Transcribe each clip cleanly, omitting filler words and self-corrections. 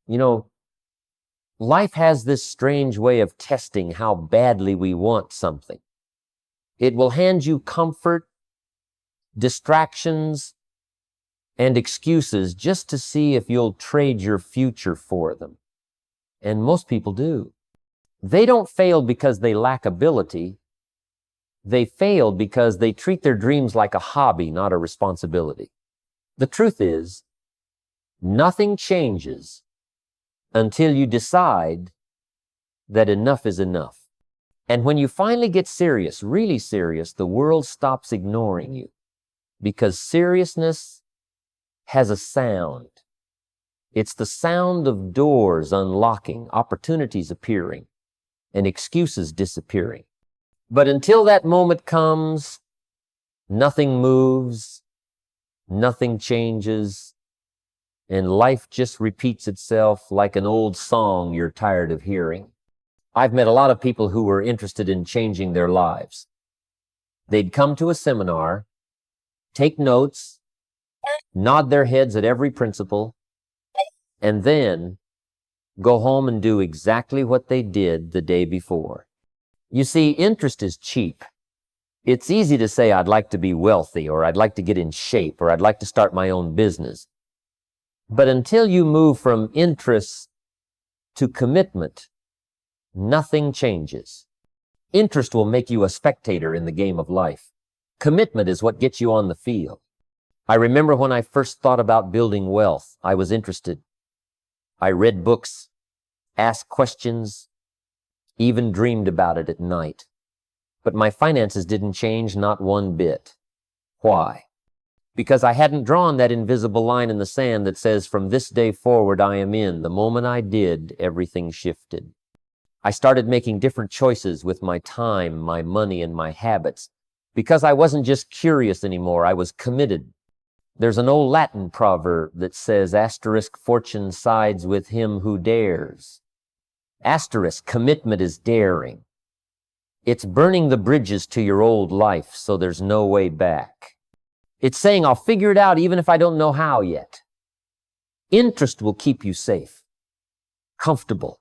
You know, life has this strange way of testing how badly we want something. It will hand you comfort, distractions, and excuses just to see if you'll trade your future for them. And most people do. They don't fail because they lack ability. They fail because they treat their dreams like a hobby, not a responsibility. The truth is, nothing changes until you decide that enough is enough. And when you finally get serious, really serious, the world stops ignoring you, because seriousness has a sound. It's the sound of doors unlocking, opportunities appearing, and excuses disappearing. But until that moment comes, nothing moves, nothing changes, and life just repeats itself like an old song you're tired of hearing. I've met a lot of people who were interested in changing their lives. They'd come to a seminar, take notes, nod their heads at every principle, and then go home and do exactly what they did the day before. You see, interest is cheap. It's easy to say, I'd like to be wealthy, or I'd like to get in shape, or I'd like to start my own business. But until you move from interest to commitment, nothing changes. Interest will make you a spectator in the game of life. Commitment is what gets you on the field. I remember when I first thought about building wealth, I was interested. I read books, asked questions, even dreamed about it at night. But my finances didn't change, not one bit. Why? Because I hadn't drawn that invisible line in the sand that says, from this day forward I am in. The moment I did, everything shifted. I started making different choices with my time, my money, and my habits. Because I wasn't just curious anymore, I was committed. There's an old Latin proverb that says, asterisk, fortune sides with him who dares. Asterisk, commitment is daring. It's burning the bridges to your old life so there's no way back. It's saying, I'll figure it out even if I don't know how yet. Interest will keep you safe, comfortable,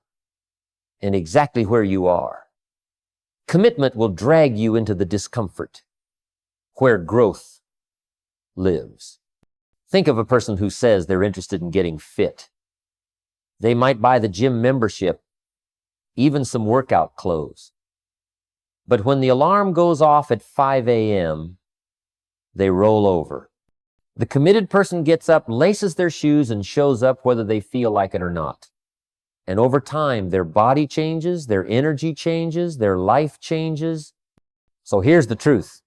and exactly where you are. Commitment will drag you into the discomfort, where growth lives. Think of a person who says they're interested in getting fit. They might buy the gym membership, even some workout clothes. But when the alarm goes off at 5 a.m., they roll over. The committed person gets up, laces their shoes, and shows up whether they feel like it or not. And over time, their body changes, their energy changes, their life changes. So here's the truth.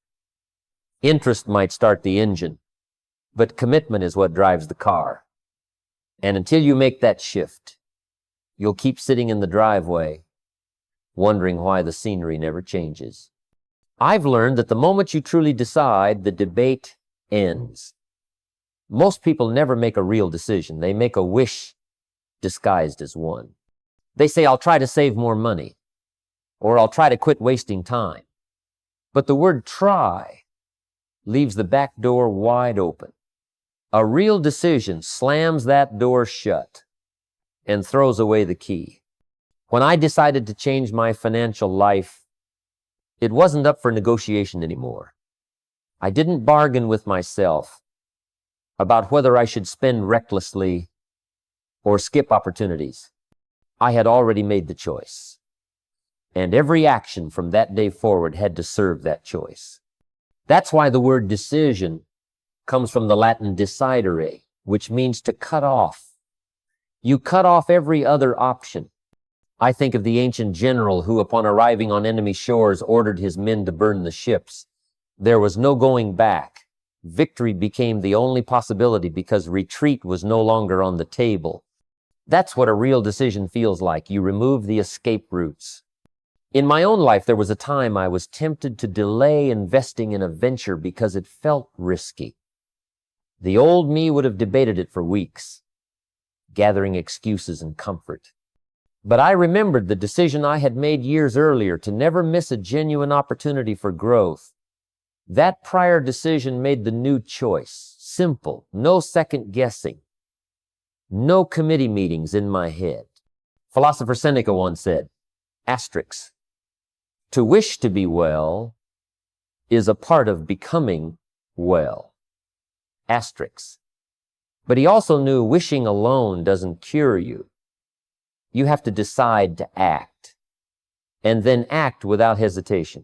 Interest might start the engine, but commitment is what drives the car. And until you make that shift, you'll keep sitting in the driveway, wondering why the scenery never changes. I've learned that the moment you truly decide, the debate ends. Most people never make a real decision. They make a wish disguised as one. They say, I'll try to save more money, or I'll try to quit wasting time. But the word try leaves the back door wide open. A real decision slams that door shut and throws away the key. When I decided to change my financial life, it wasn't up for negotiation anymore. I didn't bargain with myself about whether I should spend recklessly or skip opportunities. I had already made the choice. And every action from that day forward had to serve that choice. That's why the word decision comes from the Latin decidere, which means to cut off. You cut off every other option. I think of the ancient general who, upon arriving on enemy shores, ordered his men to burn the ships. There was no going back. Victory became the only possibility because retreat was no longer on the table. That's what a real decision feels like. You remove the escape routes. In my own life, there was a time I was tempted to delay investing in a venture because it felt risky. The old me would have debated it for weeks, gathering excuses and comfort. But I remembered the decision I had made years earlier to never miss a genuine opportunity for growth. That prior decision made the new choice simple, no second guessing. No committee meetings in my head. Philosopher Seneca once said, asterisk, to wish to be well is a part of becoming well. Asterisk. But he also knew wishing alone doesn't cure you. You have to decide to act, and then act without hesitation.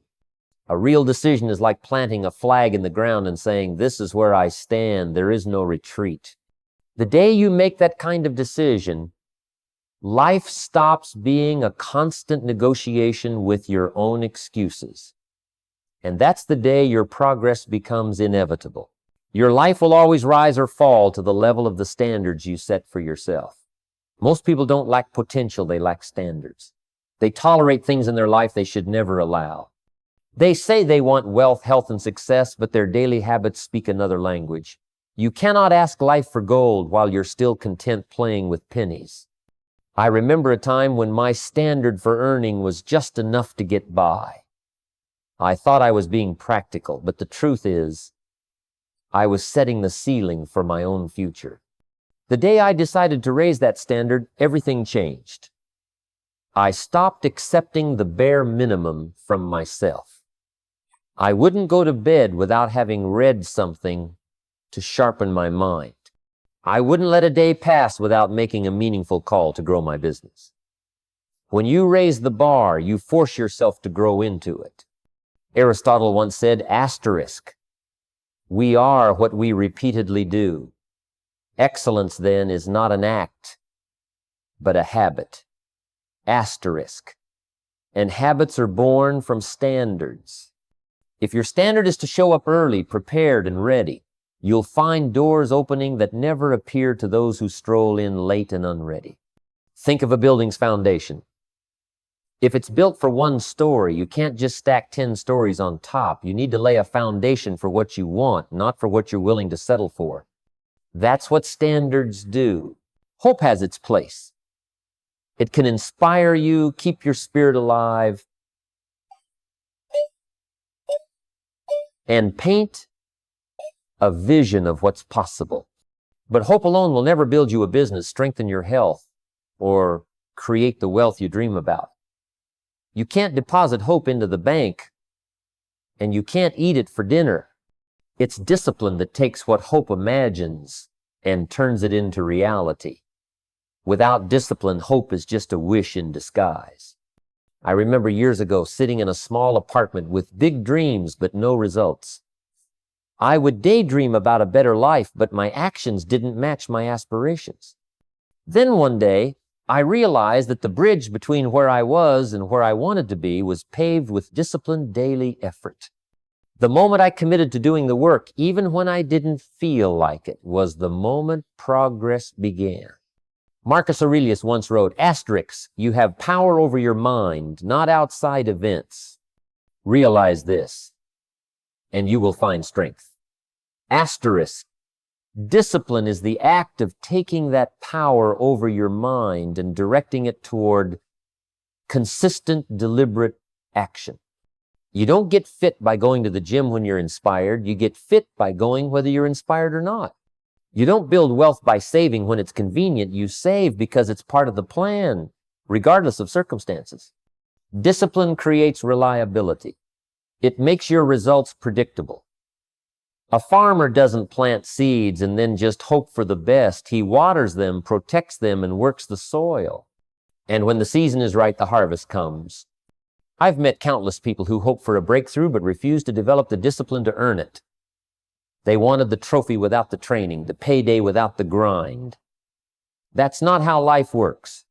A real decision is like planting a flag in the ground and saying, this is where I stand, there is no retreat. The day you make that kind of decision, life stops being a constant negotiation with your own excuses. And that's the day your progress becomes inevitable. Your life will always rise or fall to the level of the standards you set for yourself. Most people don't lack potential, they lack standards. They tolerate things in their life they should never allow. They say they want wealth, health, and success, but their daily habits speak another language. You cannot ask life for gold while you're still content playing with pennies. I remember a time when my standard for earning was just enough to get by. I thought I was being practical, but the truth is, I was setting the ceiling for my own future. The day I decided to raise that standard, everything changed. I stopped accepting the bare minimum from myself. I wouldn't go to bed without having read something to sharpen my mind. I wouldn't let a day pass without making a meaningful call to grow my business. When you raise the bar, you force yourself to grow into it. Aristotle once said, asterisk, we are what we repeatedly do. Excellence, then, is not an act, but a habit. Asterisk. And habits are born from standards. If your standard is to show up early, prepared, and ready, you'll find doors opening that never appear to those who stroll in late and unready. Think of a building's foundation. If it's built for one story, you can't just stack 10 stories on top. You need to lay a foundation for what you want, not for what you're willing to settle for. That's what standards do. Hope has its place. It can inspire you, keep your spirit alive, and paint a vision of what's possible. But hope alone will never build you a business, strengthen your health, or create the wealth you dream about. You can't deposit hope into the bank, and you can't eat it for dinner. It's discipline that takes what hope imagines and turns it into reality. Without discipline, hope is just a wish in disguise. I remember years ago sitting in a small apartment with big dreams but no results. I would daydream about a better life, but my actions didn't match my aspirations. Then one day, I realized that the bridge between where I was and where I wanted to be was paved with disciplined daily effort. The moment I committed to doing the work, even when I didn't feel like it, was the moment progress began. Marcus Aurelius once wrote, asterisk, you have power over your mind, not outside events. Realize this, and you will find strength. Asterisk, discipline is the act of taking that power over your mind and directing it toward consistent, deliberate action. You don't get fit by going to the gym when you're inspired. You get fit by going whether you're inspired or not. You don't build wealth by saving when it's convenient. You save because it's part of the plan, regardless of circumstances. Discipline creates reliability. It makes your results predictable. A farmer doesn't plant seeds and then just hope for the best. He waters them, protects them, and works the soil. And when the season is right, the harvest comes. I've met countless people who hope for a breakthrough but refuse to develop the discipline to earn it. They wanted the trophy without the training, the payday without the grind. That's not how life works.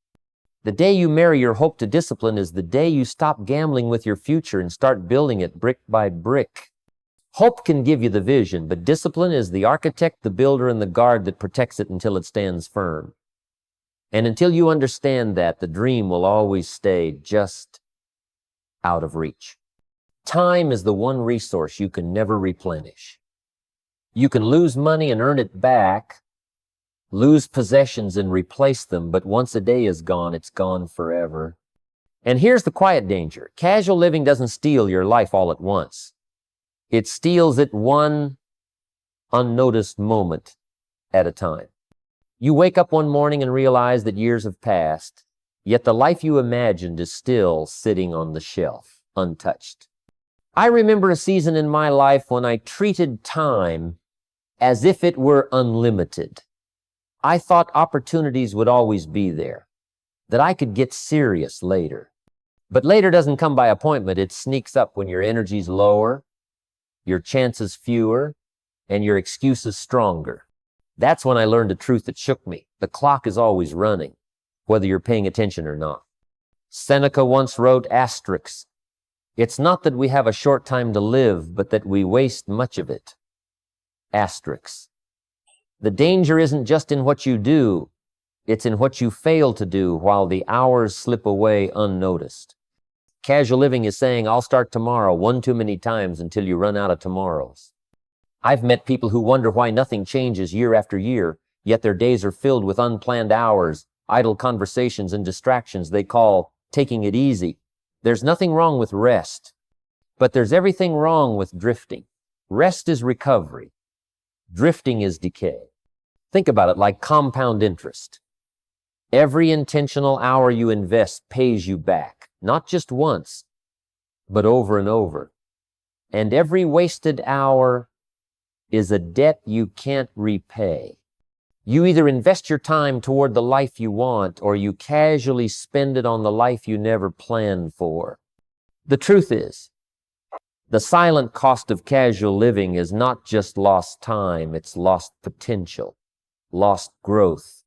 The day you marry your hope to discipline is the day you stop gambling with your future and start building it brick by brick. Hope can give you the vision, but discipline is the architect, the builder, and the guard that protects it until it stands firm. And until you understand that, the dream will always stay just out of reach. Time is the one resource you can never replenish. You can lose money and earn it back, lose possessions and replace them, but once a day is gone, it's gone forever. And here's the quiet danger. Casual living doesn't steal your life all at once. It steals it one unnoticed moment at a time. You wake up one morning and realize that years have passed, yet the life you imagined is still sitting on the shelf, untouched. I remember a season in my life when I treated time as if it were unlimited. I thought opportunities would always be there, that I could get serious later. But later doesn't come by appointment. It sneaks up when your energy's lower, your chances fewer, and your excuses stronger. That's when I learned a truth that shook me. The clock is always running, whether you're paying attention or not. Seneca once wrote, asterisk, "It's not that we have a short time to live, but that we waste much of it." Asterisk. The danger isn't just in what you do, it's in what you fail to do while the hours slip away unnoticed. Casual living is saying, I'll start tomorrow one too many times until you run out of tomorrows. I've met people who wonder why nothing changes year after year, yet their days are filled with unplanned hours, idle conversations, and distractions they call taking it easy. There's nothing wrong with rest, but there's everything wrong with drifting. Rest is recovery. Drifting is decay. Think about it like compound interest. Every intentional hour you invest pays you back, not just once, but over and over. And every wasted hour is a debt you can't repay. You either invest your time toward the life you want, or you casually spend it on the life you never planned for. The truth is, the silent cost of casual living is not just lost time, it's lost potential, lost growth,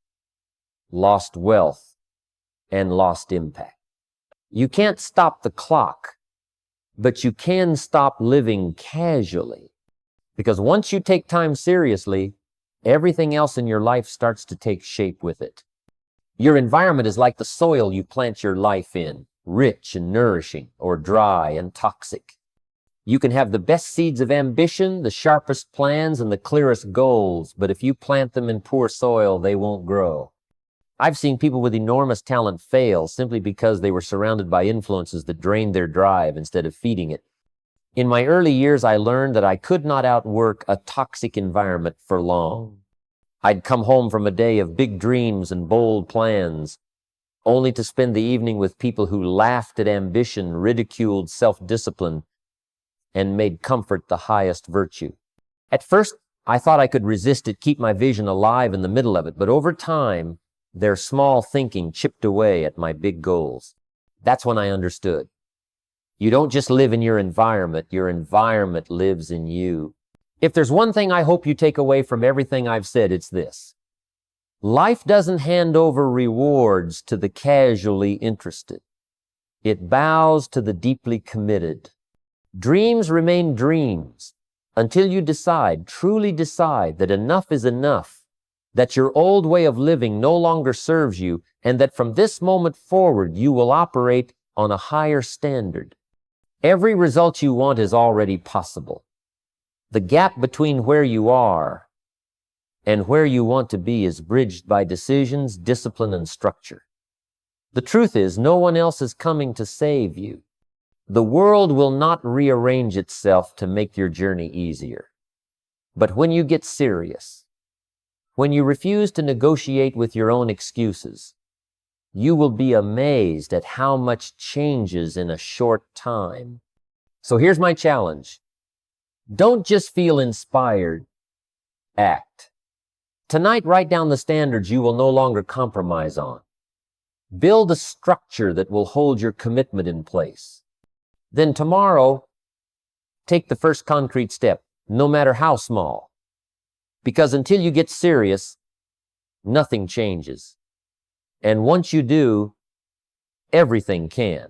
lost wealth, and lost impact. You can't stop the clock, but you can stop living casually. Because once you take time seriously, everything else in your life starts to take shape with it. Your environment is like the soil you plant your life in, rich and nourishing, or dry and toxic. You can have the best seeds of ambition, the sharpest plans, and the clearest goals, but if you plant them in poor soil, they won't grow. I've seen people with enormous talent fail simply because they were surrounded by influences that drained their drive instead of feeding it. In my early years, I learned that I could not outwork a toxic environment for long. I'd come home from a day of big dreams and bold plans, only to spend the evening with people who laughed at ambition, ridiculed self-discipline, and made comfort the highest virtue. At first, I thought I could resist it, keep my vision alive in the middle of it, but over time, their small thinking chipped away at my big goals. That's when I understood. You don't just live in your environment lives in you. If there's one thing I hope you take away from everything I've said, it's this. Life doesn't hand over rewards to the casually interested. It bows to the deeply committed. Dreams remain dreams until you truly decide that enough is enough, that your old way of living no longer serves you, and that from this moment forward you will operate on a higher standard. Every result you want is already possible. The gap between where you are and where you want to be is bridged by decisions, discipline, and structure. The truth is, no one else is coming to save you. The world will not rearrange itself to make your journey easier. But when you get serious, when you refuse to negotiate with your own excuses, you will be amazed at how much changes in a short time. So here's my challenge. Don't just feel inspired, act. Tonight, write down the standards you will no longer compromise on. Build a structure that will hold your commitment in place. Then tomorrow, take the first concrete step, no matter how small. Because until you get serious, nothing changes. And once you do, everything can.